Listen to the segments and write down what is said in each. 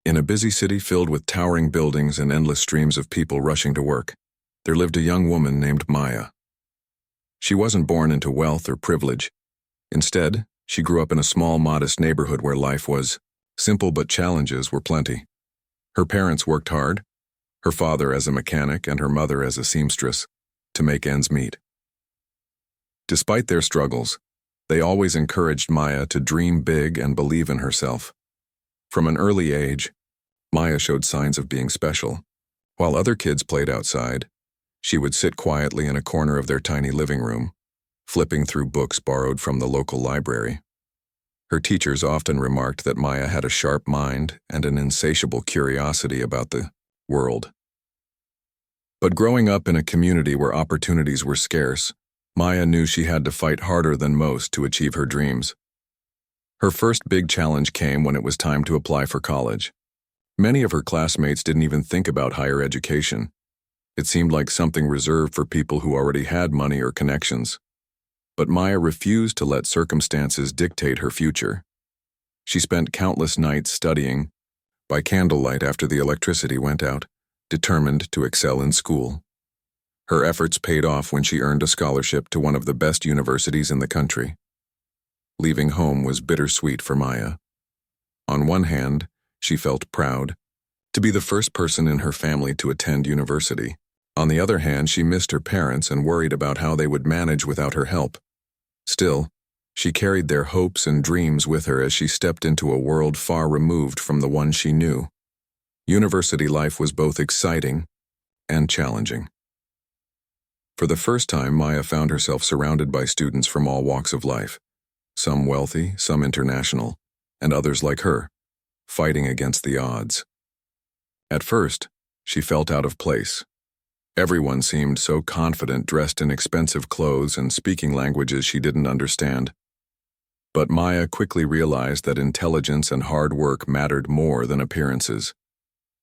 In a busy city filled with towering buildings and endless streams of people rushing to work, there lived a young woman named Maya. She wasn't born into wealth or privilege. Instead, she grew up in a small, modest neighborhood where life was simple but challenges were plenty. Her parents worked hard, her father as a mechanic and her mother as a seamstress, to make ends meet. Despite their struggles, they always encouraged Maya to dream big and believe in herself. From an early age, Maya showed signs of being special. While other kids played outside, she would sit quietly in a corner of their tiny living room, flipping through books borrowed from the local library. Her teachers often remarked that Maya had a sharp mind and an insatiable curiosity about the world. But growing up in a community where opportunities were scarce, Maya knew she had to fight harder than most to achieve her dreams. Her first big challenge came when it was time to apply for college. Many of her classmates didn't even think about higher education. It seemed like something reserved for people who already had money or connections. But Maya refused to let circumstances dictate her future. She spent countless nights studying, by candlelight after the electricity went out, determined to excel in school. Her efforts paid off when she earned a scholarship to one of the best universities in the country. Leaving home was bittersweet for Maya. On one hand, she felt proud to be the first person in her family to attend university. On the other hand, she missed her parents and worried about how they would manage without her help. Still, she carried their hopes and dreams with her as she stepped into a world far removed from the one she knew. University life was both exciting and challenging. For the first time, Maya found herself surrounded by students from all walks of life, some wealthy, some international, and others like her, fighting against the odds. At first, she felt out of place. Everyone seemed so confident, dressed in expensive clothes and speaking languages she didn't understand. But Maya quickly realized that intelligence and hard work mattered more than appearances.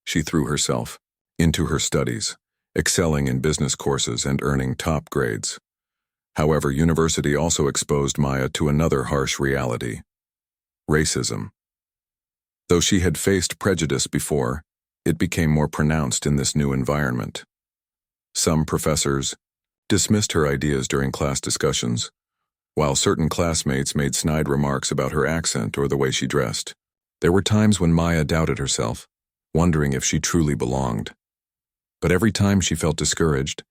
She threw herself into her studies, excelling in business courses and earning top grades. However, university also exposed Maya to another harsh reality: racism. Though she had faced prejudice before, it became more pronounced in this new environment. Some professors dismissed her ideas during class discussions, while certain classmates made snide remarks about her accent or the way she dressed. There were times when Maya doubted herself, wondering if she truly belonged. But every time she felt discouraged,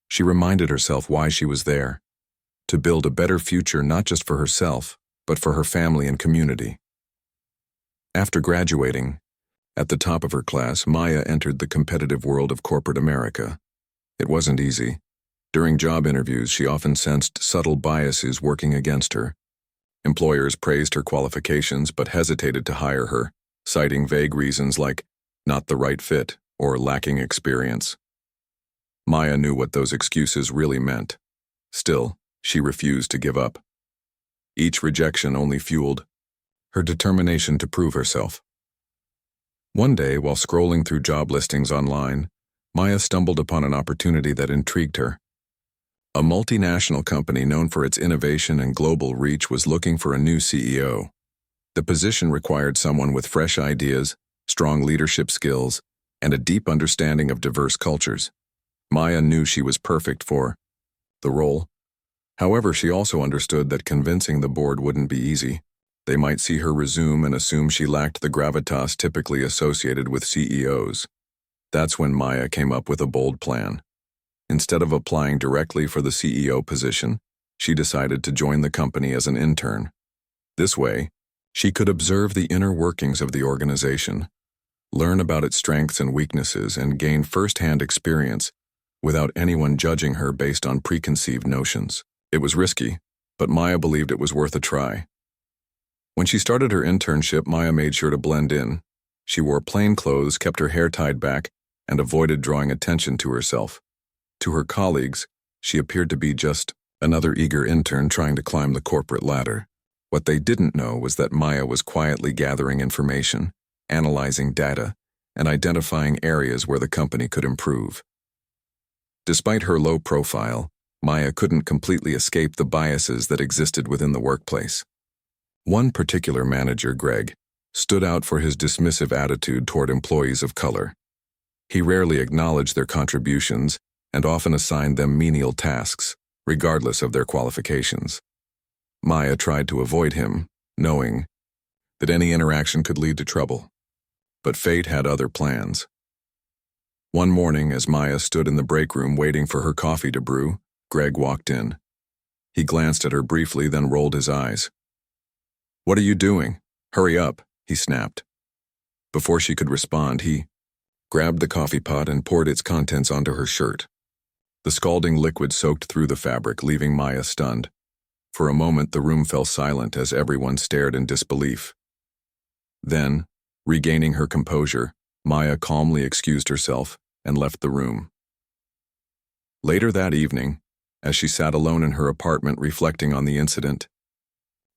she reminded herself why she was there: to build a better future not just for herself, but for her family and community. After graduating, at the top of her class, Maya entered the competitive world of corporate America. It wasn't easy. During job interviews, she often sensed subtle biases working against her. Employers praised her qualifications but hesitated to hire her, citing vague reasons like not the right fit or lacking experience. Maya knew what those excuses really meant. Still, she refused to give up. Each rejection only fueled her determination to prove herself. One day, while scrolling through job listings online, Maya stumbled upon an opportunity that intrigued her. A multinational company known for its innovation and global reach was looking for a new CEO. The position required someone with fresh ideas, strong leadership skills, and a deep understanding of diverse cultures. Maya knew she was perfect for the role. However, she also understood that convincing the board wouldn't be easy. They might see her resume and assume she lacked the gravitas typically associated with CEOs. That's when Maya came up with a bold plan. Instead of applying directly for the CEO position, she decided to join the company as an intern. This way, she could observe the inner workings of the organization, learn about its strengths and weaknesses, and gain first-hand experience without anyone judging her based on preconceived notions. It was risky, but Maya believed it was worth a try. When she started her internship, Maya made sure to blend in. She wore plain clothes, kept her hair tied back, and avoided drawing attention to herself. To her colleagues, she appeared to be just another eager intern trying to climb the corporate ladder. What they didn't know was that Maya was quietly gathering information, analyzing data, and identifying areas where the company could improve. Despite her low profile, Maya couldn't completely escape the biases that existed within the workplace. One particular manager, Greg, stood out for his dismissive attitude toward employees of color. He rarely acknowledged their contributions and often assigned them menial tasks, regardless of their qualifications. Maya tried to avoid him, knowing that any interaction could lead to trouble. But fate had other plans. One morning, as Maya stood in the break room waiting for her coffee to brew, Greg walked in. He glanced at her briefly, then rolled his eyes. "What are you doing? Hurry up," he snapped. Before she could respond, he grabbed the coffee pot and poured its contents onto her shirt. The scalding liquid soaked through the fabric, leaving Maya stunned. For a moment, the room fell silent as everyone stared in disbelief. Then, regaining her composure, Maya calmly excused herself and left the room. Later that evening, as she sat alone in her apartment reflecting on the incident,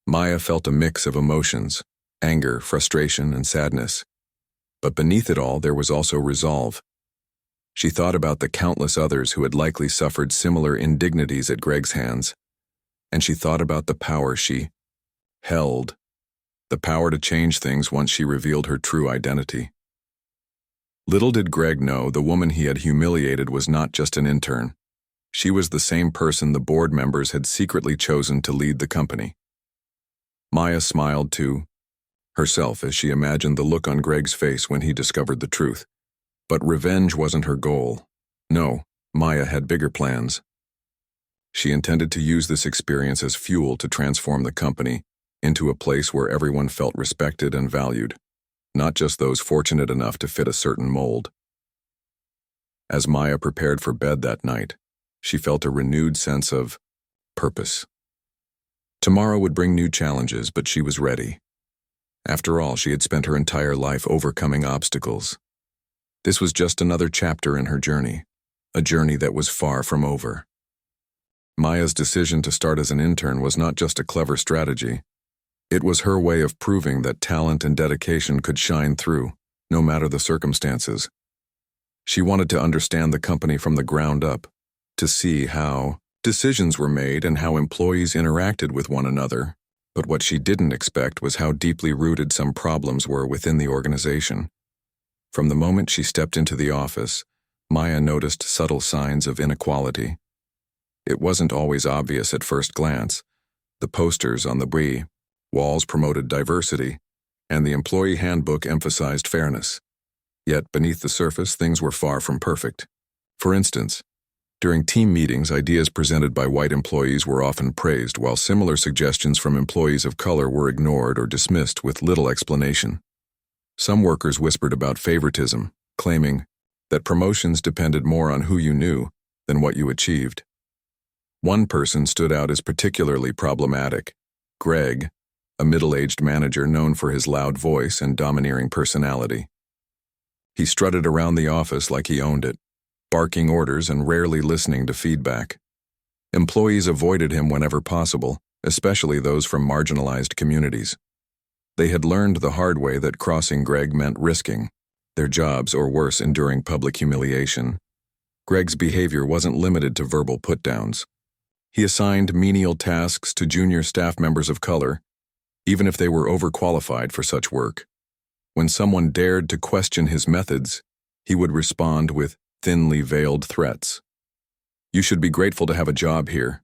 Maya felt a mix of emotions: anger, frustration, and sadness. But beneath it all, there was also resolve. She thought about the countless others who had likely suffered similar indignities at Greg's hands, and she thought about the power she held, the power to change things once she revealed her true identity. Little did Greg know the woman he had humiliated was not just an intern. She was the same person the board members had secretly chosen to lead the company. Maya smiled to herself as she imagined the look on Greg's face when he discovered the truth. But revenge wasn't her goal. No, Maya had bigger plans. She intended to use this experience as fuel to transform the company into a place where everyone felt respected and valued, not just those fortunate enough to fit a certain mold. As Maya prepared for bed that night, she felt a renewed sense of purpose. Tomorrow would bring new challenges, but she was ready. After all, she had spent her entire life overcoming obstacles. This was just another chapter in her journey, a journey that was far from over. Maya's decision to start as an intern was not just a clever strategy. It was her way of proving that talent and dedication could shine through, no matter the circumstances. She wanted to understand the company from the ground up, to see how decisions were made and how employees interacted with one another. But what she didn't expect was how deeply rooted some problems were within the organization. From the moment she stepped into the office, Maya noticed subtle signs of inequality. It wasn't always obvious at first glance. The posters on the walls promoted diversity, and the employee handbook emphasized fairness. Yet beneath the surface, things were far from perfect. For instance, during team meetings, ideas presented by white employees were often praised, while similar suggestions from employees of color were ignored or dismissed with little explanation. Some workers whispered about favoritism, claiming that promotions depended more on who you knew than what you achieved. One person stood out as particularly problematic: Greg, a middle-aged manager known for his loud voice and domineering personality. He strutted around the office like he owned it, barking orders and rarely listening to feedback. Employees avoided him whenever possible, especially those from marginalized communities. They had learned the hard way that crossing Greg meant risking their jobs or worse, enduring public humiliation. Greg's behavior wasn't limited to verbal put-downs. He assigned menial tasks to junior staff members of color, even if they were overqualified for such work. When someone dared to question his methods, he would respond with thinly veiled threats. "You should be grateful to have a job here,"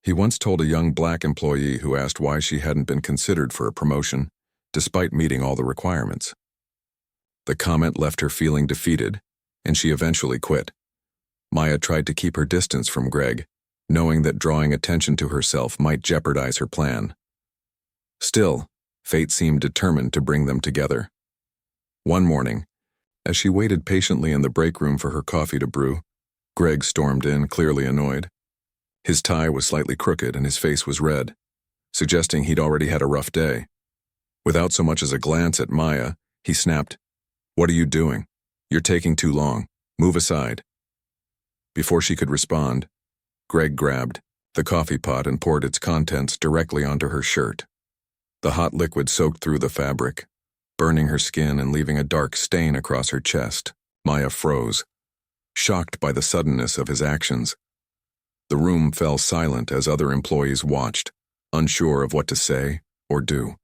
he once told a young black employee who asked why she hadn't been considered for a promotion, despite meeting all the requirements. The comment left her feeling defeated, and she eventually quit. Maya tried to keep her distance from Greg, knowing that drawing attention to herself might jeopardize her plan. Still, fate seemed determined to bring them together. One morning, as she waited patiently in the break room for her coffee to brew, Greg stormed in, clearly annoyed. His tie was slightly crooked and his face was red, suggesting he'd already had a rough day. Without so much as a glance at Maya, he snapped, "What are you doing? You're taking too long. Move aside." Before she could respond, Greg grabbed the coffee pot and poured its contents directly onto her shirt. The hot liquid soaked through the fabric, burning her skin and leaving a dark stain across her chest. Maya froze, shocked by the suddenness of his actions. The room fell silent as other employees watched, unsure of what to say or do.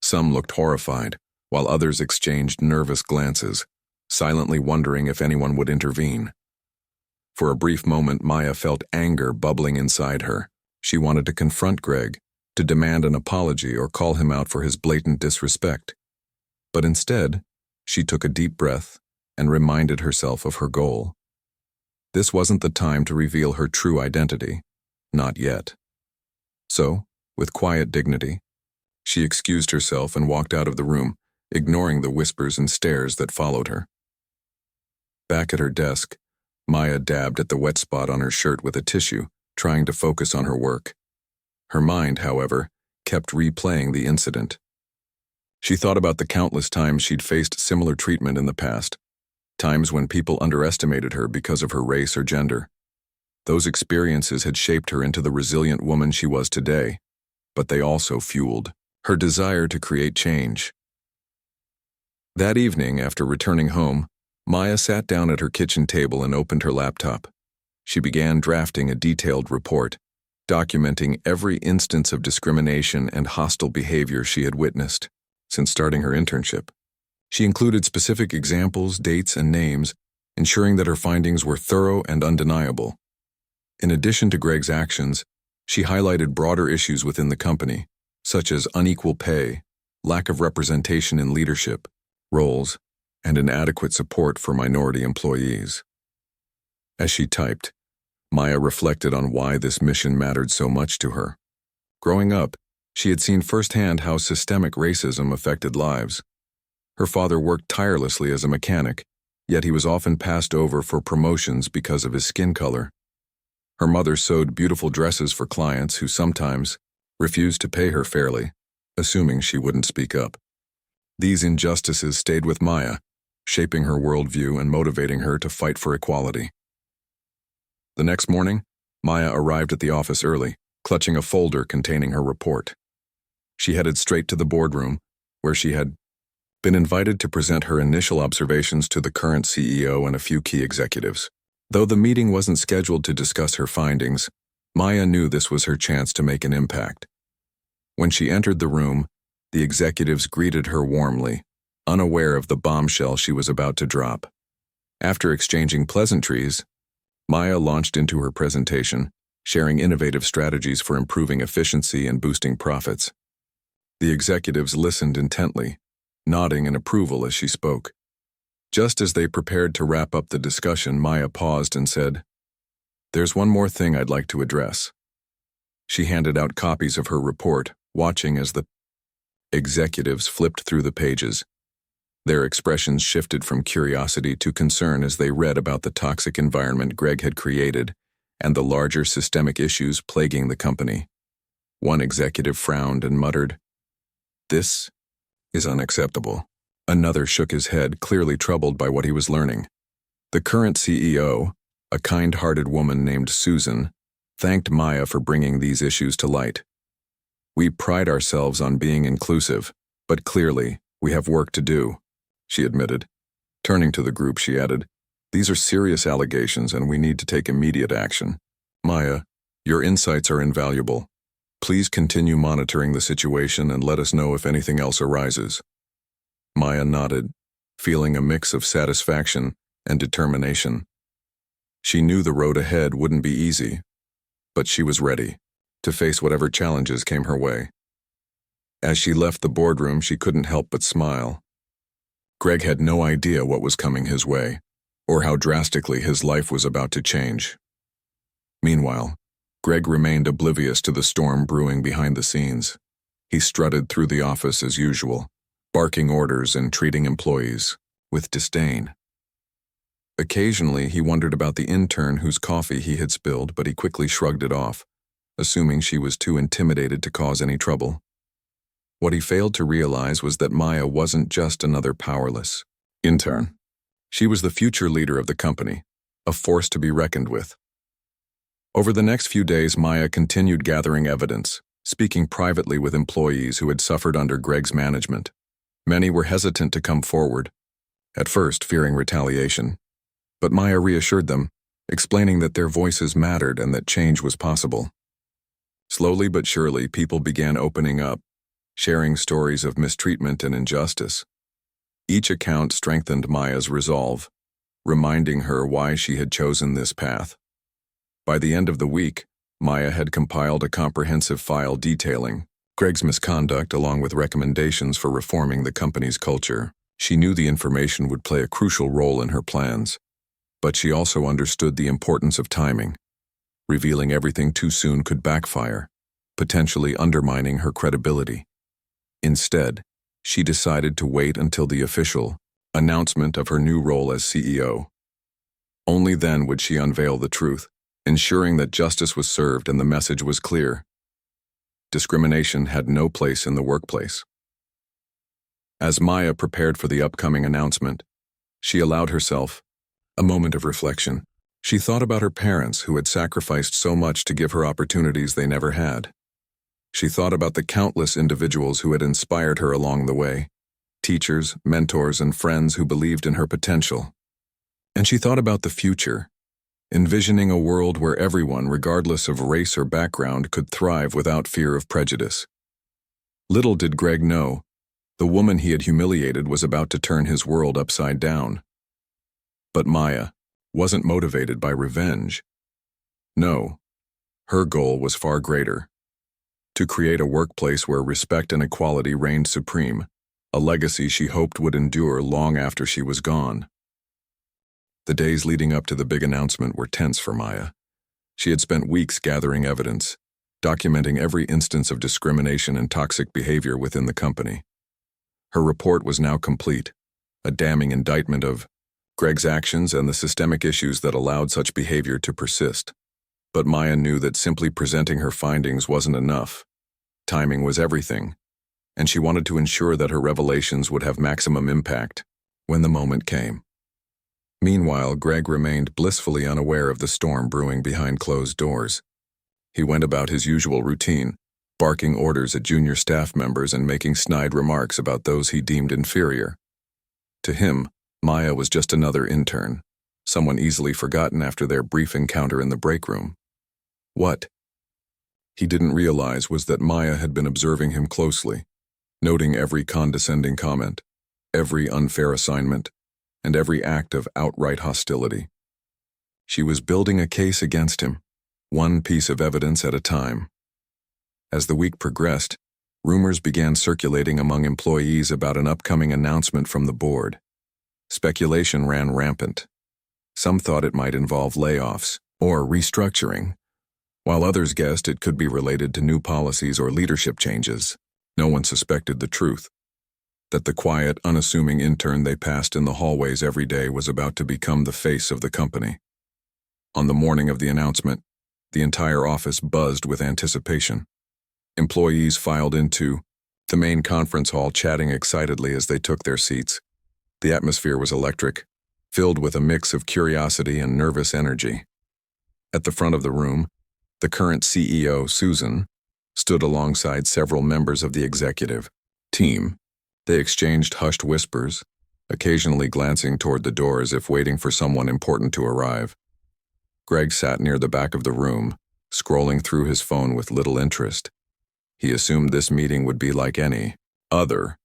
Some looked horrified, while others exchanged nervous glances, silently wondering if anyone would intervene. For a brief moment, Maya felt anger bubbling inside her. She wanted to confront Greg, to demand an apology or call him out for his blatant disrespect. But instead, she took a deep breath and reminded herself of her goal. This wasn't the time to reveal her true identity, not yet. So, with quiet dignity, she excused herself and walked out of the room, ignoring the whispers and stares that followed her. Back at her desk, Maya dabbed at the wet spot on her shirt with a tissue, trying to focus on her work. Her mind, however, kept replaying the incident. She thought about the countless times she'd faced similar treatment in the past, times when people underestimated her because of her race or gender. Those experiences had shaped her into the resilient woman she was today, but they also fueled her desire to create change. That evening, after returning home, Maya sat down at her kitchen table and opened her laptop. She began drafting a detailed report, documenting every instance of discrimination and hostile behavior she had witnessed since starting her internship. She included specific examples, dates, and names, ensuring that her findings were thorough and undeniable. In addition to Greg's actions, she highlighted broader issues within the company, such as unequal pay, lack of representation in leadership roles, and inadequate support for minority employees. As she typed, Maya reflected on why this mission mattered so much to her. Growing up, she had seen firsthand how systemic racism affected lives. Her father worked tirelessly as a mechanic, yet he was often passed over for promotions because of his skin color. Her mother sewed beautiful dresses for clients who sometimes refused to pay her fairly, assuming she wouldn't speak up. These injustices stayed with Maya, shaping her worldview and motivating her to fight for equality. The next morning, Maya arrived at the office early, clutching a folder containing her report. She headed straight to the boardroom, where she had been invited to present her initial observations to the current CEO and a few key executives. Though the meeting wasn't scheduled to discuss her findings, Maya knew this was her chance to make an impact. When she entered the room, the executives greeted her warmly, unaware of the bombshell she was about to drop. After exchanging pleasantries, Maya launched into her presentation, sharing innovative strategies for improving efficiency and boosting profits. The executives listened intently, nodding in approval as she spoke. Just as they prepared to wrap up the discussion, Maya paused and said, "There's one more thing I'd like to address." She handed out copies of her report, watching as the executives flipped through the pages. Their expressions shifted from curiosity to concern as they read about the toxic environment Greg had created and the larger systemic issues plaguing the company. One executive frowned and muttered, "This is unacceptable." Another shook his head, clearly troubled by what he was learning. The current CEO, a kind-hearted woman named Susan, thanked Maya for bringing these issues to light. "We pride ourselves on being inclusive, but clearly, we have work to do," she admitted. Turning to the group, she added, "These are serious allegations and we need to take immediate action. Maya, your insights are invaluable. Please continue monitoring the situation and let us know if anything else arises." Maya nodded, feeling a mix of satisfaction and determination. She knew the road ahead wouldn't be easy, but she was ready to face whatever challenges came her way. As she left the boardroom, she couldn't help but smile. Greg had no idea what was coming his way, or how drastically his life was about to change. Meanwhile, Greg remained oblivious to the storm brewing behind the scenes. He strutted through the office as usual, barking orders and treating employees with disdain. Occasionally, he wondered about the intern whose coffee he had spilled, but he quickly shrugged it off, assuming she was too intimidated to cause any trouble. What he failed to realize was that Maya wasn't just another powerless intern. She was the future leader of the company, a force to be reckoned with. Over the next few days, Maya continued gathering evidence, speaking privately with employees who had suffered under Greg's management. Many were hesitant to come forward, at first fearing retaliation. But Maya reassured them, explaining that their voices mattered and that change was possible. Slowly but surely, people began opening up, sharing stories of mistreatment and injustice. Each account strengthened Maya's resolve, reminding her why she had chosen this path. By the end of the week, Maya had compiled a comprehensive file detailing Greg's misconduct along with recommendations for reforming the company's culture. She knew the information would play a crucial role in her plans, but she also understood the importance of timing. Revealing everything too soon could backfire, potentially undermining her credibility. Instead, she decided to wait until the official announcement of her new role as CEO. Only then would she unveil the truth, ensuring that justice was served and the message was clear. Discrimination had no place in the workplace. As Maya prepared for the upcoming announcement, she allowed herself a moment of reflection. She thought about her parents who had sacrificed so much to give her opportunities they never had. She thought about the countless individuals who had inspired her along the way, teachers, mentors, and friends who believed in her potential. And she thought about the future, envisioning a world where everyone, regardless of race or background, could thrive without fear of prejudice. Little did Greg know, the woman he had humiliated was about to turn his world upside down. But Maya wasn't motivated by revenge. No, her goal was far greater. To create a workplace where respect and equality reigned supreme, a legacy she hoped would endure long after she was gone. The days leading up to the big announcement were tense for Maya. She had spent weeks gathering evidence, documenting every instance of discrimination and toxic behavior within the company. Her report was now complete, a damning indictment of Greg's actions and the systemic issues that allowed such behavior to persist. But Maya knew that simply presenting her findings wasn't enough. Timing was everything, and she wanted to ensure that her revelations would have maximum impact when the moment came. Meanwhile, Greg remained blissfully unaware of the storm brewing behind closed doors. He went about his usual routine, barking orders at junior staff members and making snide remarks about those he deemed inferior. To him, Maya was just another intern, someone easily forgotten after their brief encounter in the break room. What he didn't realize was that Maya had been observing him closely, noting every condescending comment, every unfair assignment, and every act of outright hostility. She was building a case against him, one piece of evidence at a time. As the week progressed, rumors began circulating among employees about an upcoming announcement from the board. Speculation ran rampant. Some thought it might involve layoffs or restructuring, while others guessed it could be related to new policies or leadership changes. No one suspected the truth, that the quiet, unassuming intern they passed in the hallways every day was about to become the face of the company. On the morning of the announcement, the entire office buzzed with anticipation. Employees filed into the main conference hall, chatting excitedly as they took their seats. The atmosphere was electric, filled with a mix of curiosity and nervous energy. At the front of the room, the current CEO, Susan, stood alongside several members of the executive team. They exchanged hushed whispers, occasionally glancing toward the door as if waiting for someone important to arrive. Greg sat near the back of the room, scrolling through his phone with little interest. He assumed this meeting would be like any other,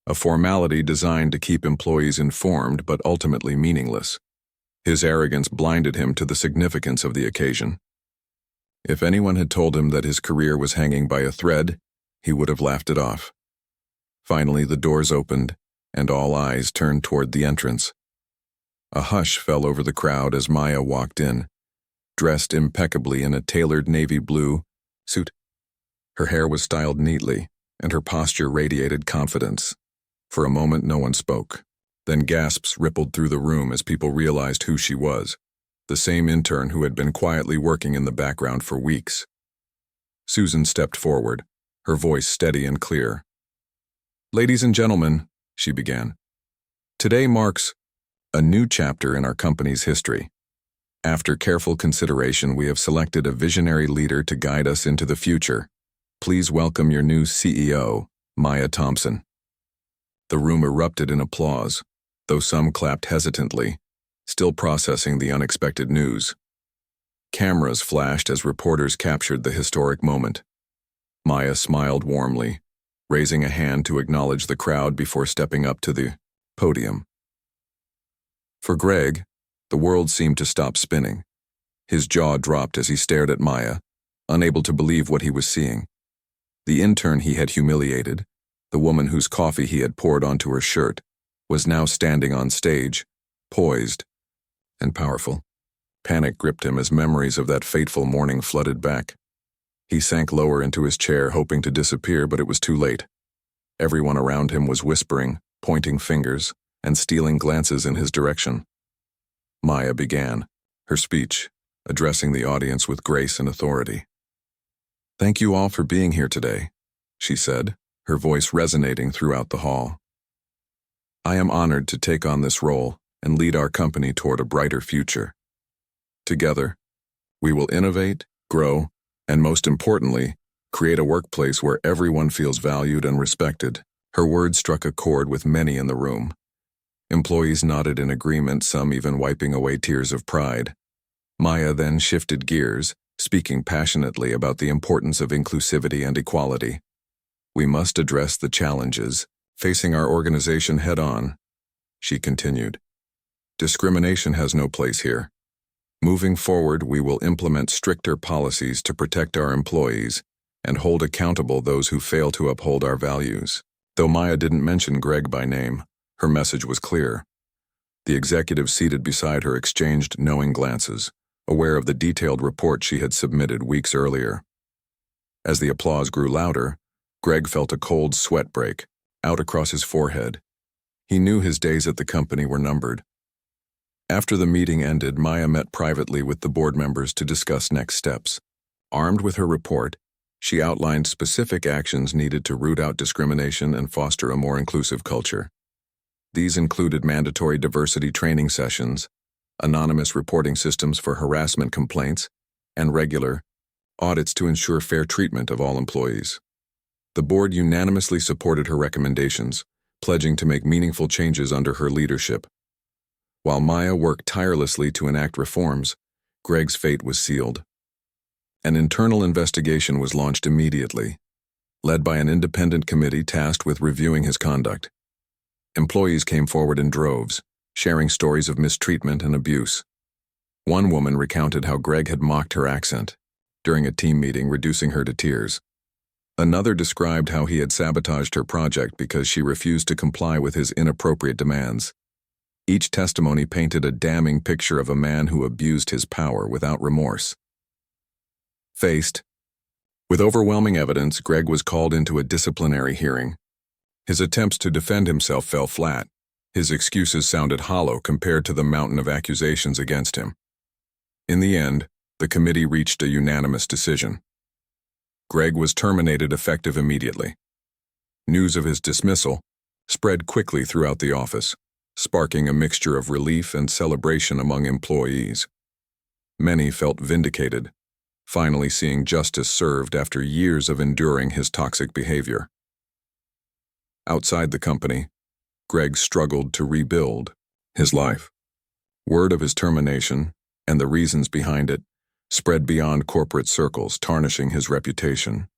a formality designed to keep employees informed but ultimately meaningless. His arrogance blinded him to the significance of the occasion. If anyone had told him that his career was hanging by a thread, he would have laughed it off. Finally, the doors opened, and all eyes turned toward the entrance. A hush fell over the crowd as Maya walked in, dressed impeccably in a tailored navy blue suit. Her hair was styled neatly, and her posture radiated confidence. For a moment, no one spoke. Then gasps rippled through the room as people realized who she was, the same intern who had been quietly working in the background for weeks. Susan stepped forward, her voice steady and clear. "Ladies and gentlemen," she began, "today marks a new chapter in our company's history. After careful consideration, we have selected a visionary leader to guide us into the future. Please welcome your new CEO, Maya Thompson." The room erupted in applause, though some clapped hesitantly, still processing the unexpected news. Cameras flashed as reporters captured the historic moment. Maya smiled warmly, raising a hand to acknowledge the crowd before stepping up to the podium. For Greg, the world seemed to stop spinning. His jaw dropped as he stared at Maya, unable to believe what he was seeing. The intern he had humiliated, the woman whose coffee he had poured onto her shirt, was now standing on stage, poised and powerful. Panic gripped him as memories of that fateful morning flooded back. He sank lower into his chair, hoping to disappear, but it was too late. Everyone around him was whispering, pointing fingers, and stealing glances in his direction. Maya began, her speech, addressing the audience with grace and authority. "Thank you all for being here today," she said, her voice resonating throughout the hall. "I am honored to take on this role and lead our company toward a brighter future. Together, we will innovate, grow, and most importantly, create a workplace where everyone feels valued and respected." Her words struck a chord with many in the room. Employees nodded in agreement, some even wiping away tears of pride. Maya then shifted gears, speaking passionately about the importance of inclusivity and equality. "We must address the challenges facing our organization head-on," she continued. "Discrimination has no place here. Moving forward, we will implement stricter policies to protect our employees and hold accountable those who fail to uphold our values." Though Maya didn't mention Greg by name, her message was clear. The executives seated beside her exchanged knowing glances, aware of the detailed report she had submitted weeks earlier. As the applause grew louder, Greg felt a cold sweat break out across his forehead. He knew his days at the company were numbered. After the meeting ended, Maya met privately with the board members to discuss next steps. Armed with her report, she outlined specific actions needed to root out discrimination and foster a more inclusive culture. These included mandatory diversity training sessions, anonymous reporting systems for harassment complaints, and regular audits to ensure fair treatment of all employees. The board unanimously supported her recommendations, pledging to make meaningful changes under her leadership. While Maya worked tirelessly to enact reforms, Greg's fate was sealed. An internal investigation was launched immediately, led by an independent committee tasked with reviewing his conduct. Employees came forward in droves, sharing stories of mistreatment and abuse. One woman recounted how Greg had mocked her accent during a team meeting, reducing her to tears. Another described how he had sabotaged her project because she refused to comply with his inappropriate demands. Each testimony painted a damning picture of a man who abused his power without remorse. Faced with overwhelming evidence, Greg was called into a disciplinary hearing. His attempts to defend himself fell flat. His excuses sounded hollow compared to the mountain of accusations against him. In the end, the committee reached a unanimous decision. Greg was terminated effective immediately. News of his dismissal spread quickly throughout the office, sparking a mixture of relief and celebration among employees. Many felt vindicated, finally seeing justice served after years of enduring his toxic behavior. Outside the company, Greg struggled to rebuild his life. Word of his termination, and the reasons behind it, spread beyond corporate circles, tarnishing his reputation.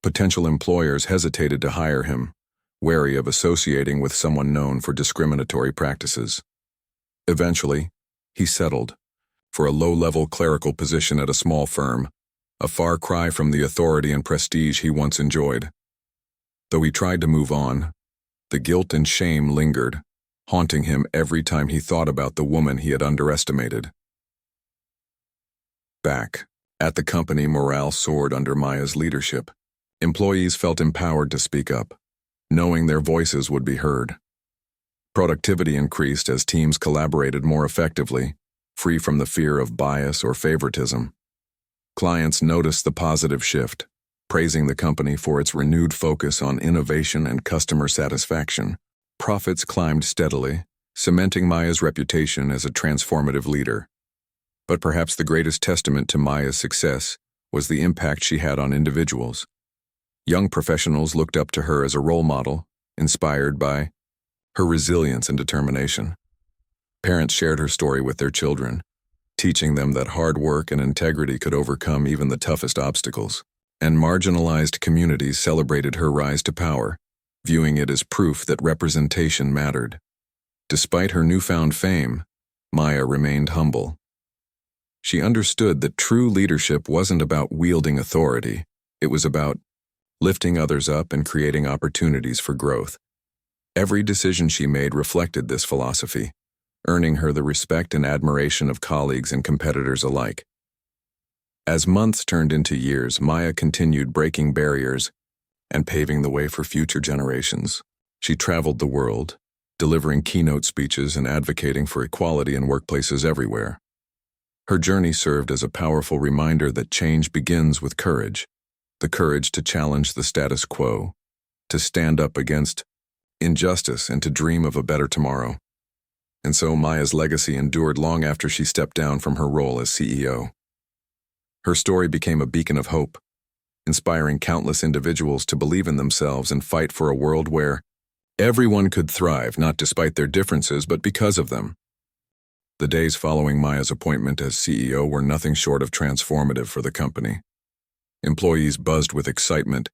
Potential employers hesitated to hire him, wary of associating with someone known for discriminatory practices. Eventually, he settled for a low-level clerical position at a small firm, a far cry from the authority and prestige he once enjoyed. Though he tried to move on, the guilt and shame lingered, haunting him every time he thought about the woman he had underestimated. Back at the company, morale soared under Maya's leadership. Employees felt empowered to speak up, knowing their voices would be heard. Productivity increased as teams collaborated more effectively, free from the fear of bias or favoritism. Clients noticed the positive shift, praising the company for its renewed focus on innovation and customer satisfaction. Profits climbed steadily, cementing Maya's reputation as a transformative leader. But perhaps the greatest testament to Maya's success was the impact she had on individuals. Young professionals looked up to her as a role model, inspired by her resilience and determination. Parents shared her story with their children, teaching them that hard work and integrity could overcome even the toughest obstacles. and marginalized communities celebrated her rise to power, viewing it as proof that representation mattered. Despite her newfound fame, Maya remained humble. She understood that true leadership wasn't about wielding authority, it was about lifting others up and creating opportunities for growth. Every decision she made reflected this philosophy, earning her the respect and admiration of colleagues and competitors alike. As months turned into years, Maya continued breaking barriers and paving the way for future generations. She traveled the world, delivering keynote speeches and advocating for equality in workplaces everywhere. Her journey served as a powerful reminder that change begins with courage, the courage to challenge the status quo, to stand up against injustice, and to dream of a better tomorrow. And so Maya's legacy endured long after she stepped down from her role as CEO. Her story became a beacon of hope, inspiring countless individuals to believe in themselves and fight for a world where everyone could thrive, not despite their differences, but because of them. The days following Maya's appointment as CEO were nothing short of transformative for the company. Employees buzzed with excitement,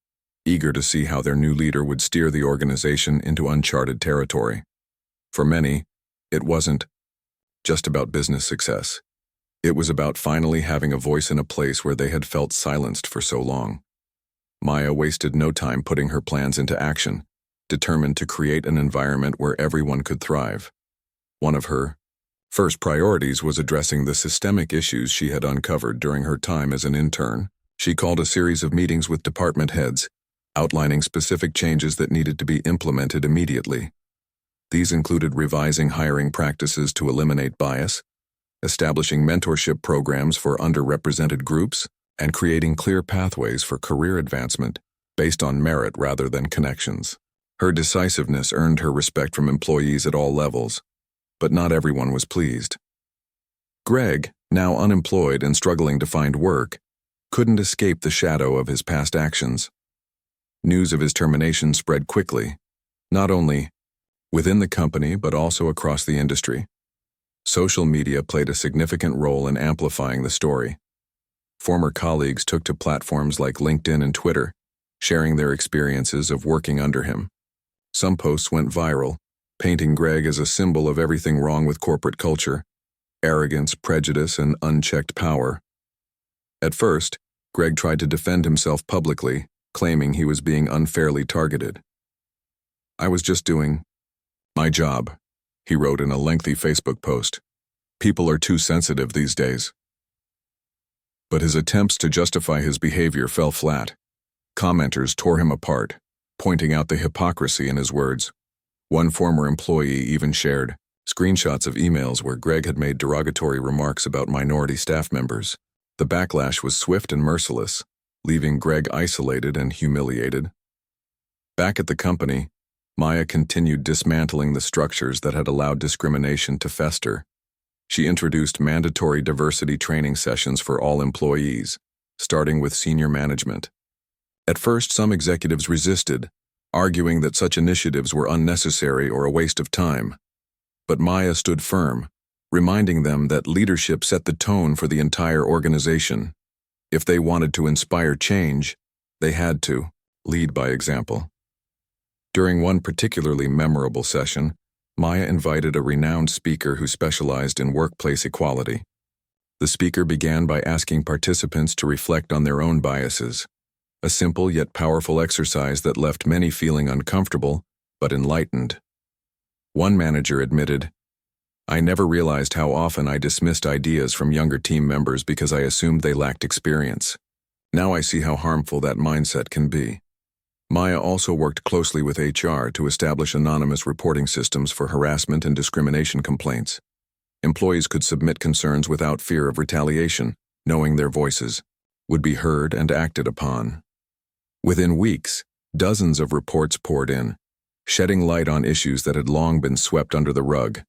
eager to see how their new leader would steer the organization into uncharted territory. For many, it wasn't just about business success. It was about finally having a voice in a place where they had felt silenced for so long. Maya wasted no time putting her plans into action, determined to create an environment where everyone could thrive. One of her first priorities was addressing the systemic issues she had uncovered during her time as an intern. She called a series of meetings with department heads, outlining specific changes that needed to be implemented immediately. These included revising hiring practices to eliminate bias, establishing mentorship programs for underrepresented groups, and creating clear pathways for career advancement based on merit rather than connections. Her decisiveness earned her respect from employees at all levels, but not everyone was pleased. Greg, now unemployed and struggling to find work, couldn't escape the shadow of his past actions. News of his termination spread quickly, not only within the company but also across the industry. Social media played a significant role in amplifying the story. Former colleagues took to platforms like LinkedIn and Twitter, sharing their experiences of working under him. Some posts went viral, painting Greg as a symbol of everything wrong with corporate culture: arrogance, prejudice, and unchecked power. At first, Greg tried to defend himself publicly, claiming he was being unfairly targeted. "I was just doing my job," he wrote in a lengthy Facebook post. "People are too sensitive these days." But his attempts to justify his behavior fell flat. Commenters tore him apart, pointing out the hypocrisy in his words. One former employee even shared screenshots of emails where Greg had made derogatory remarks about minority staff members. The backlash was swift and merciless, leaving Greg isolated and humiliated. Back at the company, Maya continued dismantling the structures that had allowed discrimination to fester. She introduced mandatory diversity training sessions for all employees, starting with senior management. At first, some executives resisted, arguing that such initiatives were unnecessary or a waste of time. But Maya stood firm, reminding them that leadership set the tone for the entire organization. If they wanted to inspire change, they had to lead by example. During one particularly memorable session, Maya invited a renowned speaker who specialized in workplace equality. The speaker began by asking participants to reflect on their own biases, a simple yet powerful exercise that left many feeling uncomfortable but enlightened. One manager admitted, "I never realized how often I dismissed ideas from younger team members because I assumed they lacked experience. Now I see how harmful that mindset can be." Maya also worked closely with HR to establish anonymous reporting systems for harassment and discrimination complaints. Employees could submit concerns without fear of retaliation, knowing their voices would be heard and acted upon. Within weeks, dozens of reports poured in, shedding light on issues that had long been swept under the rug.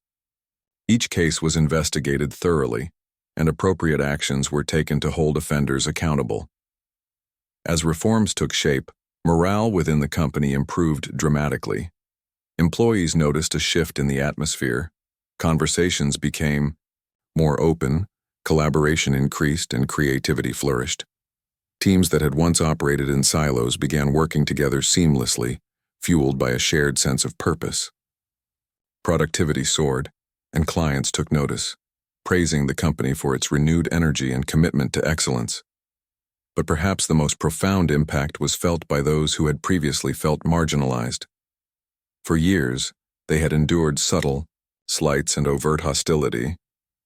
Each case was investigated thoroughly, and appropriate actions were taken to hold offenders accountable. As reforms took shape, morale within the company improved dramatically. Employees noticed a shift in the atmosphere. Conversations became more open, collaboration increased, and creativity flourished. Teams that had once operated in silos began working together seamlessly, fueled by a shared sense of purpose. Productivity soared, and clients took notice, praising the company for its renewed energy and commitment to excellence. But perhaps the most profound impact was felt by those who had previously felt marginalized. For years, they had endured subtle slights and overt hostility,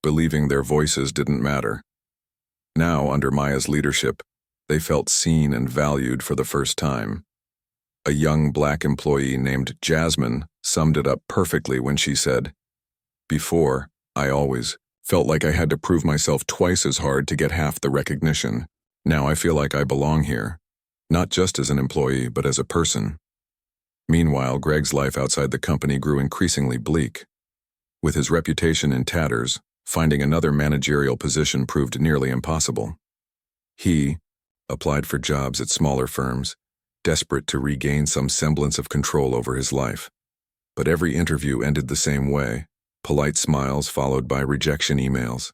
believing their voices didn't matter. Now, under Maya's leadership, they felt seen and valued for the first time. A young black employee named Jasmine summed it up perfectly when she said, "Before, I always felt like I had to prove myself twice as hard to get half the recognition. Now I feel like I belong here, not just as an employee, but as a person." Meanwhile, Greg's life outside the company grew increasingly bleak. With his reputation in tatters, finding another managerial position proved nearly impossible. He applied for jobs at smaller firms, desperate to regain some semblance of control over his life. But every interview ended the same way, polite smiles followed by rejection emails.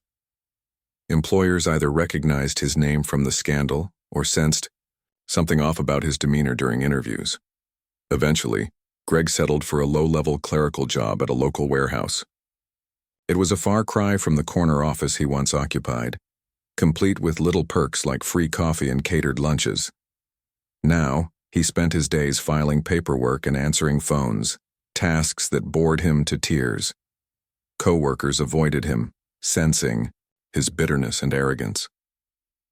Employers either recognized his name from the scandal or sensed something off about his demeanor during interviews. Eventually, Greg settled for a low-level clerical job at a local warehouse. It was a far cry from the corner office he once occupied, complete with little perks like free coffee and catered lunches. Now, he spent his days filing paperwork and answering phones, tasks that bored him to tears. Co-workers avoided him, sensing his bitterness and arrogance.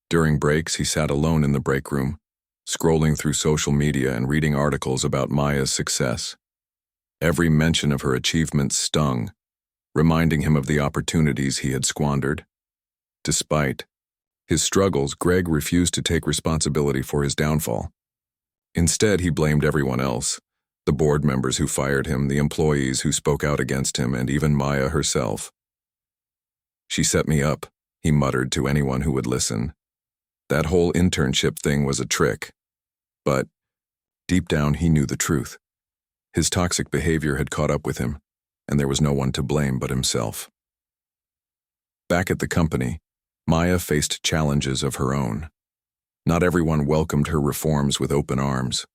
During breaks, he sat alone in the break room, scrolling through social media and reading articles about Maya's success. Every mention of her achievements stung, reminding him of the opportunities he had squandered. Despite his struggles, Greg refused to take responsibility for his downfall. Instead, he blamed everyone else, the board members who fired him, the employees who spoke out against him, and even Maya herself. "She set me up," he muttered to anyone who would listen. That whole internship thing was a trick. But deep down, he knew the truth. His toxic behavior had caught up with him, and there was no one to blame but himself. Back at the company, Maya faced challenges of her own. Not everyone welcomed her reforms with open arms.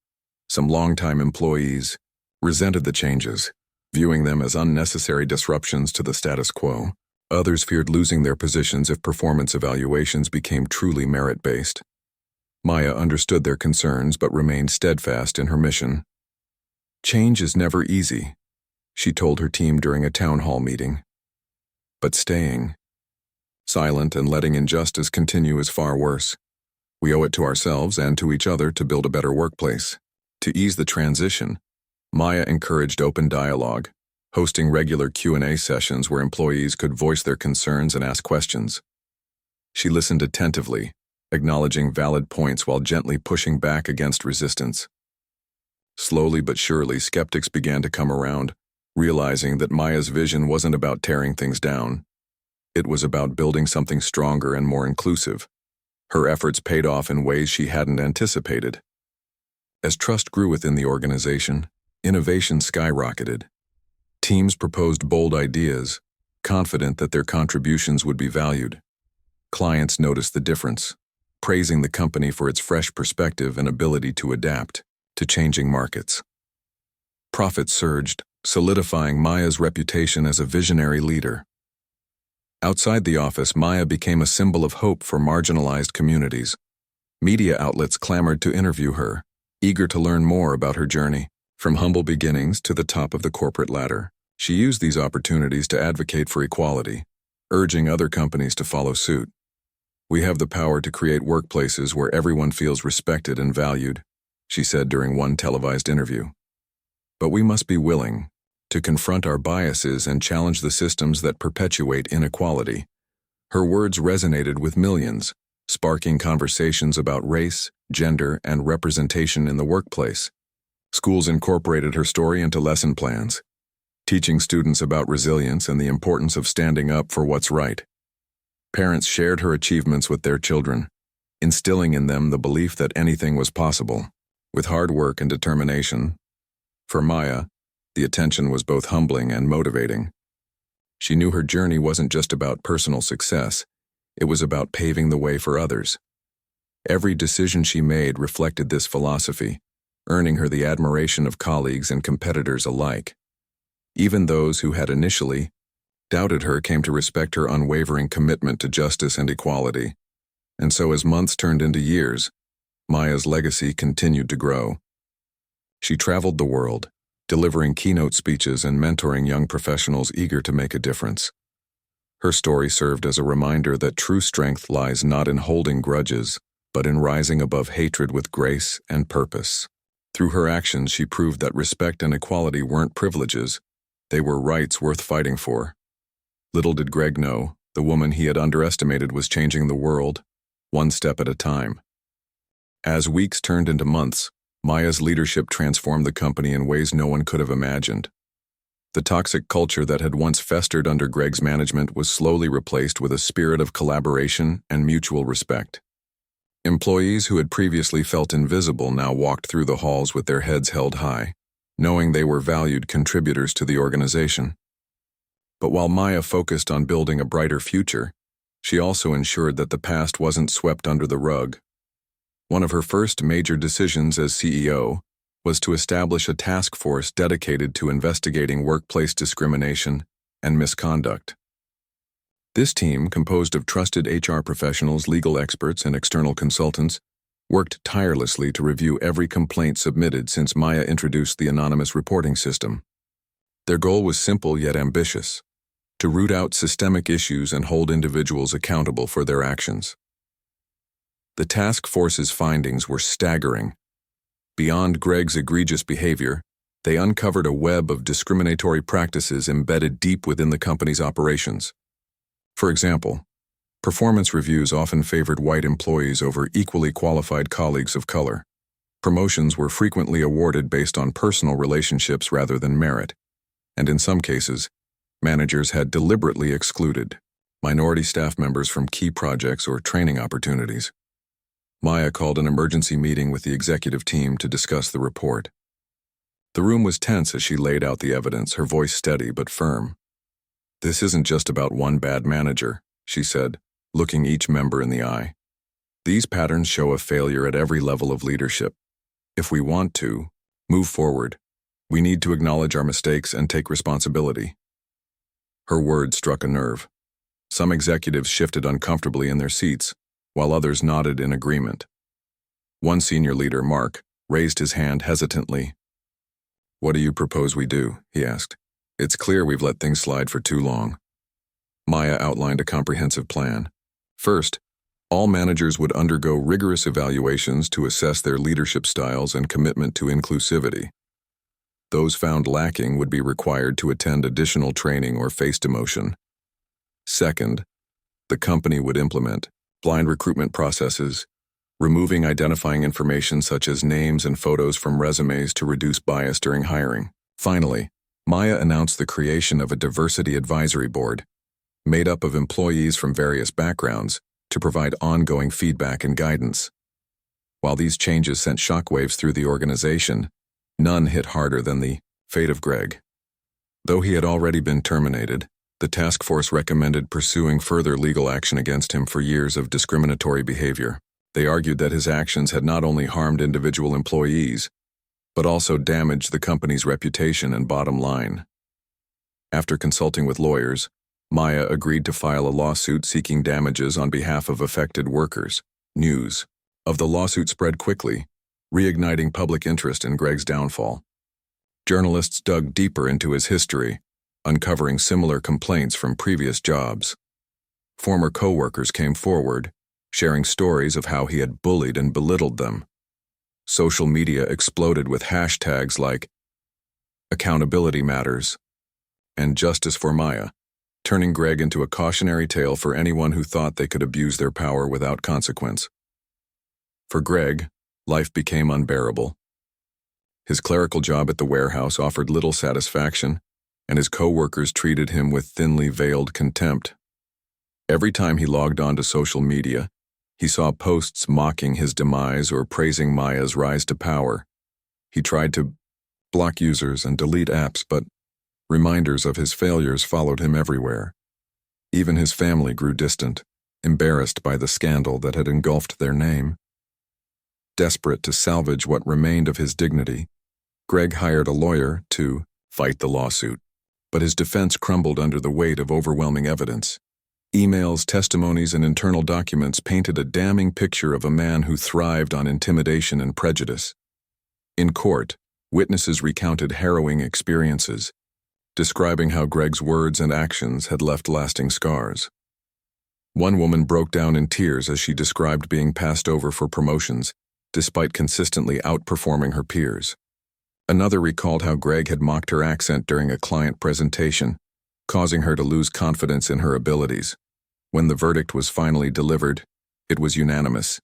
Some longtime employees resented the changes, viewing them as unnecessary disruptions to the status quo. Others feared losing their positions if performance evaluations became truly merit-based. Maya understood their concerns but remained steadfast in her mission. "Change is never easy," she told her team during a town hall meeting. But staying silent and letting injustice continue is far worse. We owe it to ourselves and to each other to build a better workplace. To ease the transition, Maya encouraged open dialogue, hosting regular Q&A sessions where employees could voice their concerns and ask questions. She listened attentively, acknowledging valid points while gently pushing back against resistance. Slowly but surely, skeptics began to come around, realizing that Maya's vision wasn't about tearing things down. It was about building something stronger and more inclusive. Her efforts paid off in ways she hadn't anticipated. As trust grew within the organization, innovation skyrocketed. Teams proposed bold ideas, confident that their contributions would be valued. Clients noticed the difference, praising the company for its fresh perspective and ability to adapt to changing markets. Profits surged, solidifying Maya's reputation as a visionary leader. Outside the office, Maya became a symbol of hope for marginalized communities. Media outlets clamored to interview her, eager to learn more about her journey. From humble beginnings to the top of the corporate ladder, she used these opportunities to advocate for equality, urging other companies to follow suit. "We have the power to create workplaces where everyone feels respected and valued," she said during one televised interview. "But we must be willing to confront our biases and challenge the systems that perpetuate inequality." Her words resonated with millions, sparking conversations about race, gender, and representation in the workplace. Schools incorporated her story into lesson plans, teaching students about resilience and the importance of standing up for what's right. Parents shared her achievements with their children, instilling in them the belief that anything was possible, with hard work and determination. For Maya, the attention was both humbling and motivating. She knew her journey wasn't just about personal success, it was about paving the way for others. Every decision she made reflected this philosophy, earning her the admiration of colleagues and competitors alike. Even those who had initially doubted her came to respect her unwavering commitment to justice and equality. And so as months turned into years, Maya's legacy continued to grow. She traveled the world, delivering keynote speeches and mentoring young professionals eager to make a difference. Her story served as a reminder that true strength lies not in holding grudges, but in rising above hatred with grace and purpose. Through her actions, she proved that respect and equality weren't privileges, they were rights worth fighting for. Little did Greg know, the woman he had underestimated was changing the world, one step at a time. As weeks turned into months, Maya's leadership transformed the company in ways no one could have imagined. The toxic culture that had once festered under Greg's management was slowly replaced with a spirit of collaboration and mutual respect. Employees who had previously felt invisible now walked through the halls with their heads held high, knowing they were valued contributors to the organization. But while Maya focused on building a brighter future, she also ensured that the past wasn't swept under the rug. One of her first major decisions as CEO was to establish a task force dedicated to investigating workplace discrimination and misconduct. This team, composed of trusted HR professionals, legal experts, and external consultants, worked tirelessly to review every complaint submitted since Maya introduced the anonymous reporting system. Their goal was simple yet ambitious: to root out systemic issues and hold individuals accountable for their actions. The task force's findings were staggering. Beyond Greg's egregious behavior, they uncovered a web of discriminatory practices embedded deep within the company's operations. For example, performance reviews often favored white employees over equally qualified colleagues of color. Promotions were frequently awarded based on personal relationships rather than merit, and in some cases, managers had deliberately excluded minority staff members from key projects or training opportunities. Maya called an emergency meeting with the executive team to discuss the report. The room was tense as she laid out the evidence, her voice steady but firm. "This isn't just about one bad manager," she said, looking each member in the eye. "These patterns show a failure at every level of leadership. If we want to move forward, we need to acknowledge our mistakes and take responsibility." Her words struck a nerve. Some executives shifted uncomfortably in their seats, while others nodded in agreement. One senior leader, Mark, raised his hand hesitantly. "What do you propose we do?" he asked. "It's clear we've let things slide for too long." Maya outlined a comprehensive plan. First, all managers would undergo rigorous evaluations to assess their leadership styles and commitment to inclusivity. Those found lacking would be required to attend additional training or face demotion. Second, the company would implement blind recruitment processes, removing identifying information such as names and photos from resumes to reduce bias during hiring. Finally, Maya announced the creation of a diversity advisory board, made up of employees from various backgrounds, to provide ongoing feedback and guidance. While these changes sent shockwaves through the organization, none hit harder than the fate of Greg. Though he had already been terminated, the task force recommended pursuing further legal action against him for years of discriminatory behavior. They argued that his actions had not only harmed individual employees, but also damaged the company's reputation and bottom line. After consulting with lawyers, Maya agreed to file a lawsuit seeking damages on behalf of affected workers. News of the lawsuit spread quickly, reigniting public interest in Greg's downfall. Journalists dug deeper into his history, uncovering similar complaints from previous jobs. Former co-workers came forward, sharing stories of how he had bullied and belittled them. Social media exploded with hashtags like "Accountability Matters" and "Justice for Maya," turning Greg into a cautionary tale for anyone who thought they could abuse their power without consequence. For Greg, life became unbearable. His clerical job at the warehouse offered little satisfaction, and his co-workers treated him with thinly veiled contempt. Every time he logged onto social media, he saw posts mocking his demise or praising Maya's rise to power. He tried to block users and delete apps, but reminders of his failures followed him everywhere. Even his family grew distant, embarrassed by the scandal that had engulfed their name. Desperate to salvage what remained of his dignity, Greg hired a lawyer to fight the lawsuit, but his defense crumbled under the weight of overwhelming evidence. Emails, testimonies, and internal documents painted a damning picture of a man who thrived on intimidation and prejudice. In court, witnesses recounted harrowing experiences, describing how Greg's words and actions had left lasting scars. One woman broke down in tears as she described being passed over for promotions, despite consistently outperforming her peers. Another recalled how Greg had mocked her accent during a client presentation, causing her to lose confidence in her abilities. When the verdict was finally delivered, it was unanimous.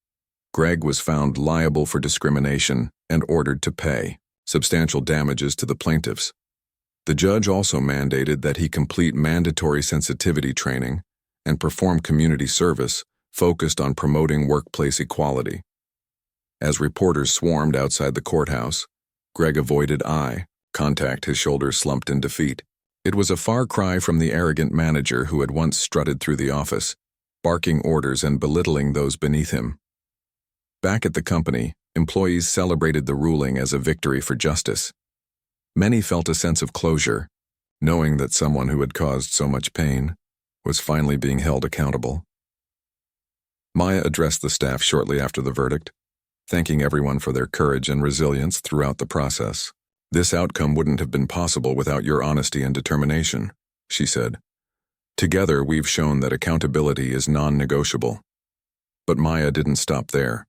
Greg was found liable for discrimination and ordered to pay substantial damages to the plaintiffs. The judge also mandated that he complete mandatory sensitivity training and perform community service focused on promoting workplace equality. As reporters swarmed outside the courthouse, Greg avoided eye contact, his shoulders slumped in defeat. It was a far cry from the arrogant manager who had once strutted through the office, barking orders and belittling those beneath him. Back at the company, employees celebrated the ruling as a victory for justice. Many felt a sense of closure, knowing that someone who had caused so much pain was finally being held accountable. Maya addressed the staff shortly after the verdict, thanking everyone for their courage and resilience throughout the process. "This outcome wouldn't have been possible without your honesty and determination," she said. "Together, we've shown that accountability is non-negotiable." But Maya didn't stop there.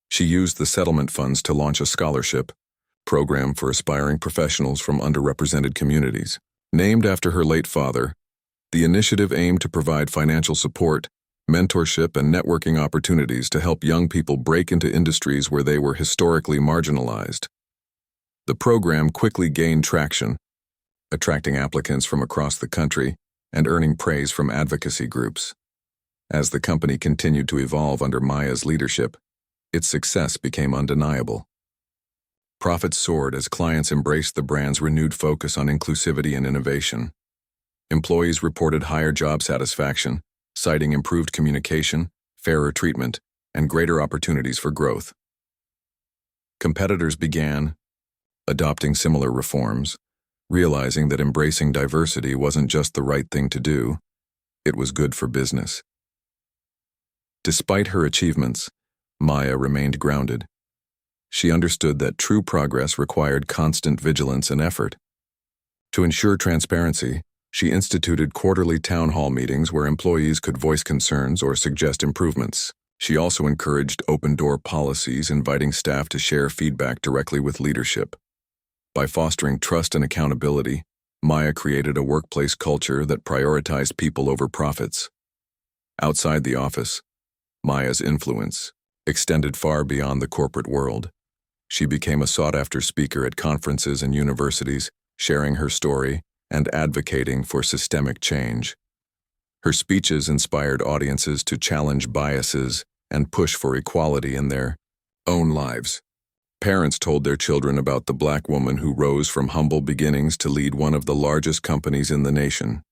She used the settlement funds to launch a scholarship program for aspiring professionals from underrepresented communities. Named after her late father, the initiative aimed to provide financial support, mentorship, and networking opportunities to help young people break into industries where they were historically marginalized. The program quickly gained traction, attracting applicants from across the country and earning praise from advocacy groups. As the company continued to evolve under Maya's leadership, its success became undeniable. Profits soared as clients embraced the brand's renewed focus on inclusivity and innovation. Employees reported higher job satisfaction, citing improved communication, fairer treatment, and greater opportunities for growth. Competitors began adopting similar reforms, realizing that embracing diversity wasn't just the right thing to do, it was good for business. Despite her achievements, Maya remained grounded. She understood that true progress required constant vigilance and effort. To ensure transparency, she instituted quarterly town hall meetings where employees could voice concerns or suggest improvements. She also encouraged open-door policies, inviting staff to share feedback directly with leadership. By fostering trust and accountability, Maya created a workplace culture that prioritized people over profits. Outside the office, Maya's influence extended far beyond the corporate world. She became a sought-after speaker at conferences and universities, sharing her story and advocating for systemic change. Her speeches inspired audiences to challenge biases and push for equality in their own lives. Parents told their children about the Black woman who rose from humble beginnings to lead one of the largest companies in the nation.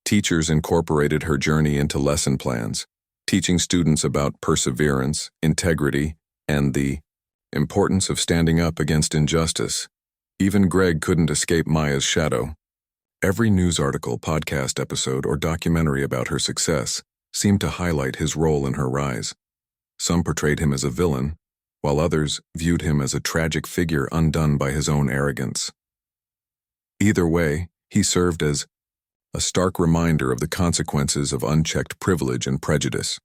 Teachers incorporated her journey into lesson plans, teaching students about perseverance, integrity, and the importance of standing up against injustice. Even Greg couldn't escape Maya's shadow. Every news article, podcast episode, or documentary about her success seemed to highlight his role in her rise. Some portrayed him as a villain, while others viewed him as a tragic figure undone by his own arrogance. Either way, he served as a stark reminder of the consequences of unchecked privilege and prejudice.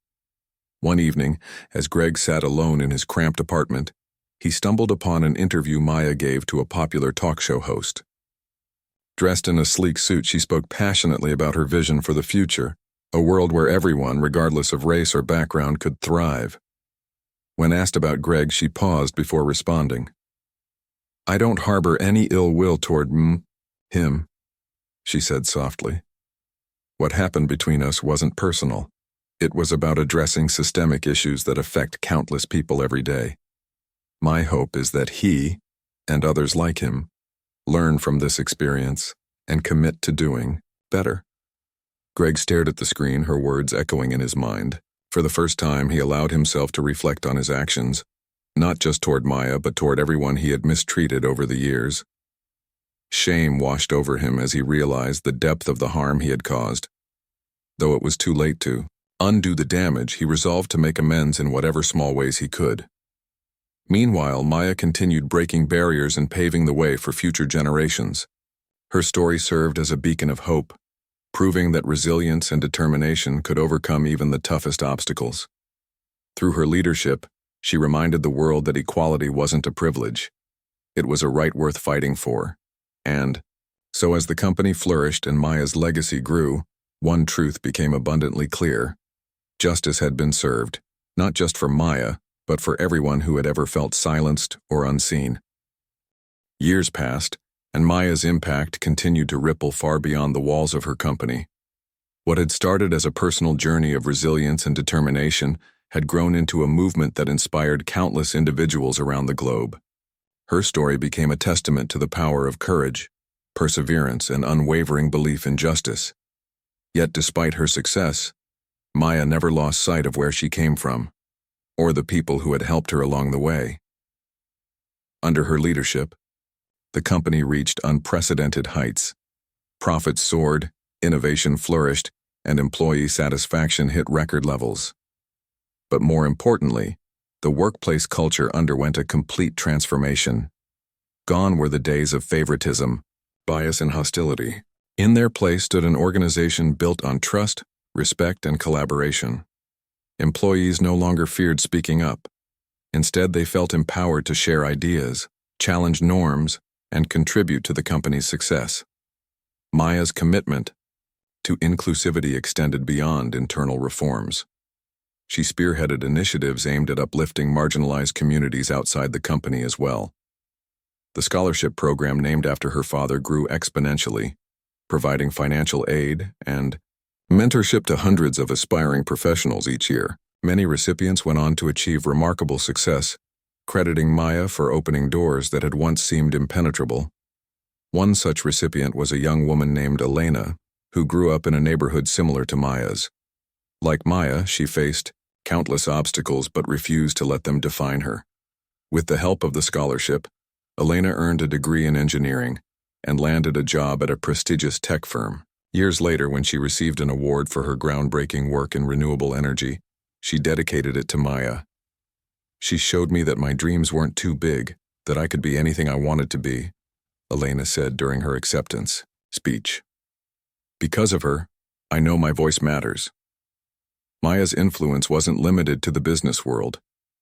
One evening, as Greg sat alone in his cramped apartment, he stumbled upon an interview Maya gave to a popular talk show host. Dressed in a sleek suit, she spoke passionately about her vision for the future, a world where everyone, regardless of race or background, could thrive. When asked about Greg, she paused before responding. "I don't harbor any ill will toward him," she said softly. "What happened between us wasn't personal. It was about addressing systemic issues that affect countless people every day. My hope is that he, and others like him, learn from this experience and commit to doing better." Greg stared at the screen, her words echoing in his mind. For the first time, he allowed himself to reflect on his actions, not just toward Maya, but toward everyone he had mistreated over the years. Shame washed over him as he realized the depth of the harm he had caused. Though it was too late to undo the damage, he resolved to make amends in whatever small ways he could. Meanwhile, Maya continued breaking barriers and paving the way for future generations. Her story served as a beacon of hope, proving that resilience and determination could overcome even the toughest obstacles. Through her leadership, she reminded the world that equality wasn't a privilege. It was a right worth fighting for. And so as the company flourished and Maya's legacy grew, one truth became abundantly clear. Justice had been served, not just for Maya, but for everyone who had ever felt silenced or unseen. Years passed, and Maya's impact continued to ripple far beyond the walls of her company. What had started as a personal journey of resilience and determination had grown into a movement that inspired countless individuals around the globe. Her story became a testament to the power of courage, perseverance, and unwavering belief in justice. Yet despite her success, Maya never lost sight of where she came from, or the people who had helped her along the way. Under her leadership, the company reached unprecedented heights. Profits soared, innovation flourished, and employee satisfaction hit record levels. But more importantly, the workplace culture underwent a complete transformation. Gone were the days of favoritism, bias, and hostility. In their place stood an organization built on trust, respect, and collaboration. Employees no longer feared speaking up. Instead, they felt empowered to share ideas, challenge norms, and contribute to the company's success. Maya's commitment to inclusivity extended beyond internal reforms. She spearheaded initiatives aimed at uplifting marginalized communities outside the company as well. The scholarship program named after her father grew exponentially, providing financial aid and mentorship to hundreds of aspiring professionals each year. Many recipients went on to achieve remarkable success, crediting Maya for opening doors that had once seemed impenetrable. One such recipient was a young woman named Elena, who grew up in a neighborhood similar to Maya's. Like Maya, she faced countless obstacles but refused to let them define her. With the help of the scholarship, Elena earned a degree in engineering and landed a job at a prestigious tech firm. Years later, when she received an award for her groundbreaking work in renewable energy, she dedicated it to Maya. "She showed me that my dreams weren't too big, that I could be anything I wanted to be," Elena said during her acceptance speech. "Because of her, I know my voice matters." Maya's influence wasn't limited to the business world.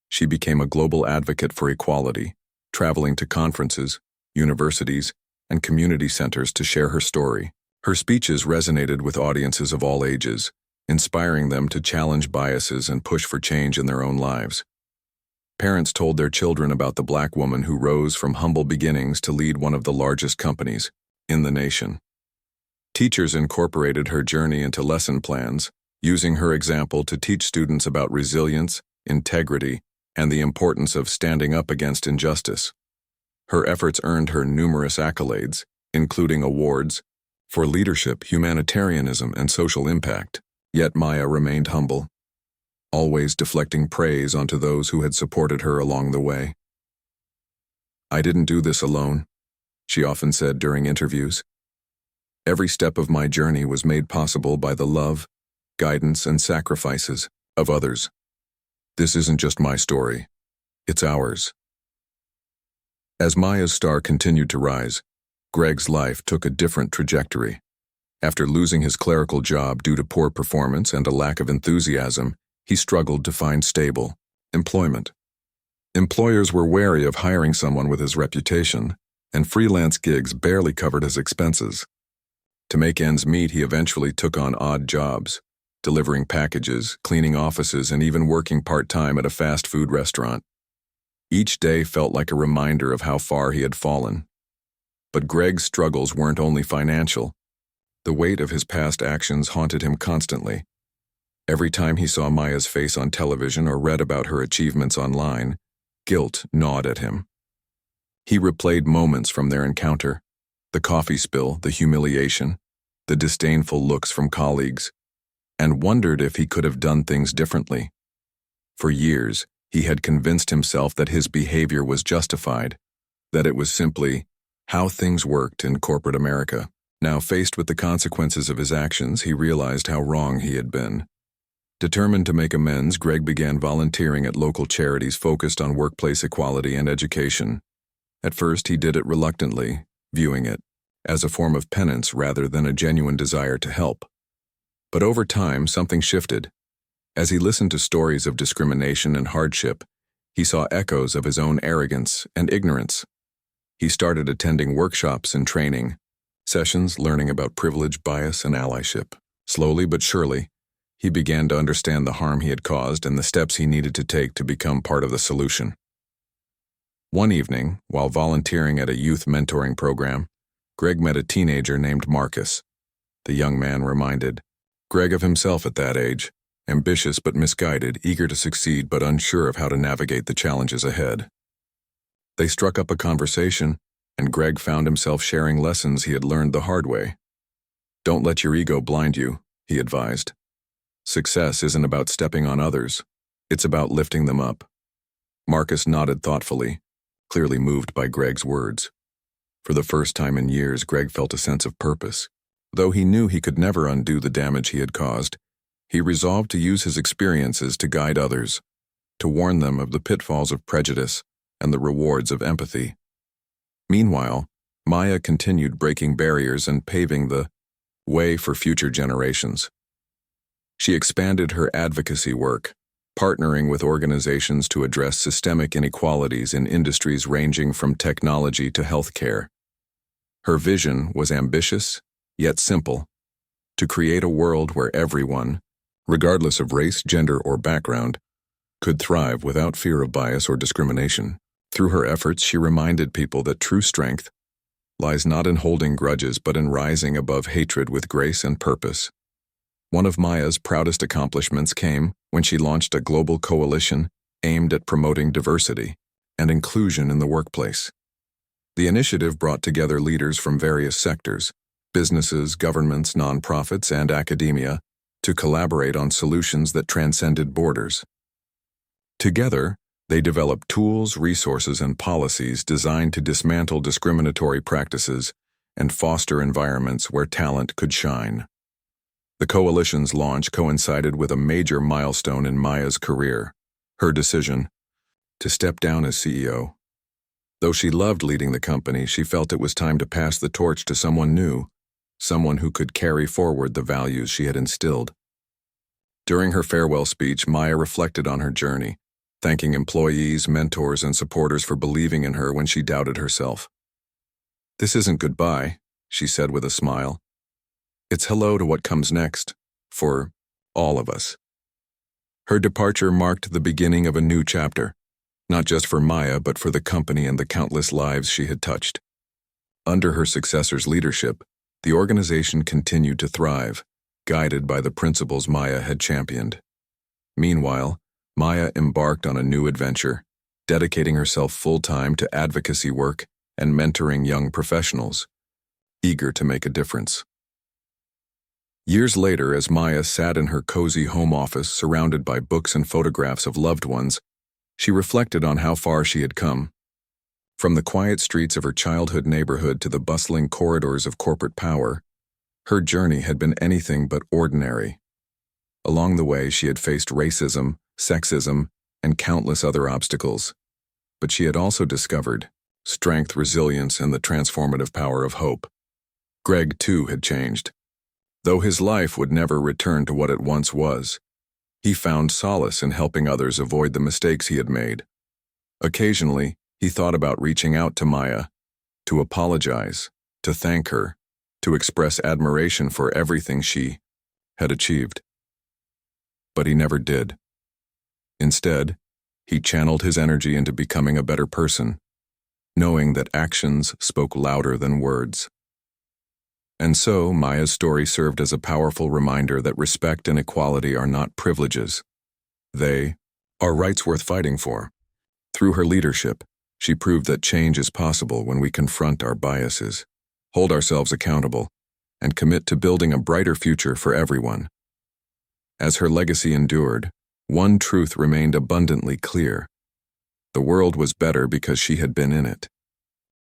She became a global advocate for equality, traveling to conferences, universities, and community centers to share her story. Her speeches resonated with audiences of all ages, inspiring them to challenge biases and push for change in their own lives. Parents told their children about the Black woman who rose from humble beginnings to lead one of the largest companies in the nation. Teachers incorporated her journey into lesson plans, using her example to teach students about resilience, integrity, and the importance of standing up against injustice. Her efforts earned her numerous accolades, including awards for leadership, humanitarianism, and social impact. Yet Maya remained humble, always deflecting praise onto those who had supported her along the way. "I didn't do this alone," she often said during interviews. "Every step of my journey was made possible by the love, guidance, and sacrifices of others. This isn't just my story, it's ours." As Maya's star continued to rise, Greg's life took a different trajectory. After losing his clerical job due to poor performance and a lack of enthusiasm, he struggled to find stable employment. Employers were wary of hiring someone with his reputation, and freelance gigs barely covered his expenses. To make ends meet, he eventually took on odd jobs, delivering packages, cleaning offices, and even working part-time at a fast food restaurant. Each day felt like a reminder of how far he had fallen. But Greg's struggles weren't only financial. The weight of his past actions haunted him constantly. Every time he saw Maya's face on television or read about her achievements online, guilt gnawed at him. He replayed moments from their encounter, the coffee spill, the humiliation, the disdainful looks from colleagues, and wondered if he could have done things differently. For years, He had convinced himself that his behavior was justified, that it was simply how things worked in corporate America. Now, faced with the consequences of his actions, he realized how wrong he had been. Determined to make amends, Greg began volunteering at local charities focused on workplace equality and education. At first, he did it reluctantly, viewing it as a form of penance rather than a genuine desire to help. But over time, something shifted. As he listened to stories of discrimination and hardship, he saw echoes of his own arrogance and ignorance. He started attending workshops and training sessions, learning about privilege, bias, and allyship. Slowly but surely, he began to understand the harm he had caused and the steps he needed to take to become part of the solution. One evening, while volunteering at a youth mentoring program, Greg met a teenager named Marcus. The young man reminded Greg of himself at that age, ambitious but misguided, eager to succeed but unsure of how to navigate the challenges ahead. They struck up a conversation, and Greg found himself sharing lessons he had learned the hard way. "Don't let your ego blind you," he advised. "Success isn't about stepping on others. It's about lifting them up." Marcus nodded thoughtfully, clearly moved by Greg's words. For the first time in years, Greg felt a sense of purpose. Though he knew he could never undo the damage he had caused, he resolved to use his experiences to guide others, to warn them of the pitfalls of prejudice and the rewards of empathy. Meanwhile, Maya continued breaking barriers and paving the way for future generations. She expanded her advocacy work, partnering with organizations to address systemic inequalities in industries ranging from technology to healthcare. Her vision was ambitious, yet simple: to create a world where everyone, regardless of race, gender, or background, could thrive without fear of bias or discrimination. Through her efforts, she reminded people that true strength lies not in holding grudges but in rising above hatred with grace and purpose. One of Maya's proudest accomplishments came when she launched a global coalition aimed at promoting diversity and inclusion in the workplace. The initiative brought together leaders from various sectors, businesses, governments, nonprofits, and academia, to collaborate on solutions that transcended borders. Together, they developed tools, resources, and policies designed to dismantle discriminatory practices and foster environments where talent could shine. The coalition's launch coincided with a major milestone in Maya's career: her decision to step down as CEO. Though she loved leading the company, she felt it was time to pass the torch to someone new, someone who could carry forward the values she had instilled. During her farewell speech, Maya reflected on her journey, thanking employees, mentors, and supporters for believing in her when she doubted herself. "This isn't goodbye," she said with a smile. "It's hello to what comes next, for all of us." Her departure marked the beginning of a new chapter, not just for Maya but for the company and the countless lives she had touched. Under her successor's leadership, the organization continued to thrive, guided by the principles Maya had championed. Meanwhile, Maya embarked on a new adventure, dedicating herself full-time to advocacy work and mentoring young professionals, eager to make a difference. Years later, as Maya sat in her cozy home office surrounded by books and photographs of loved ones, she reflected on how far she had come. From the quiet streets of her childhood neighborhood to the bustling corridors of corporate power, her journey had been anything but ordinary. Along the way, she had faced racism, sexism, and countless other obstacles. But she had also discovered strength, resilience, and the transformative power of hope. Greg, too, had changed. Though his life would never return to what it once was, he found solace in helping others avoid the mistakes he had made. Occasionally, he thought about reaching out to Maya, to apologize, to thank her, to express admiration for everything she had achieved. But he never did. Instead, he channeled his energy into becoming a better person, knowing that actions spoke louder than words. And so, Maya's story served as a powerful reminder that respect and equality are not privileges. They are rights worth fighting for. Through her leadership, she proved that change is possible when we confront our biases, hold ourselves accountable, and commit to building a brighter future for everyone. As her legacy endured, one truth remained abundantly clear. The world was better because she had been in it.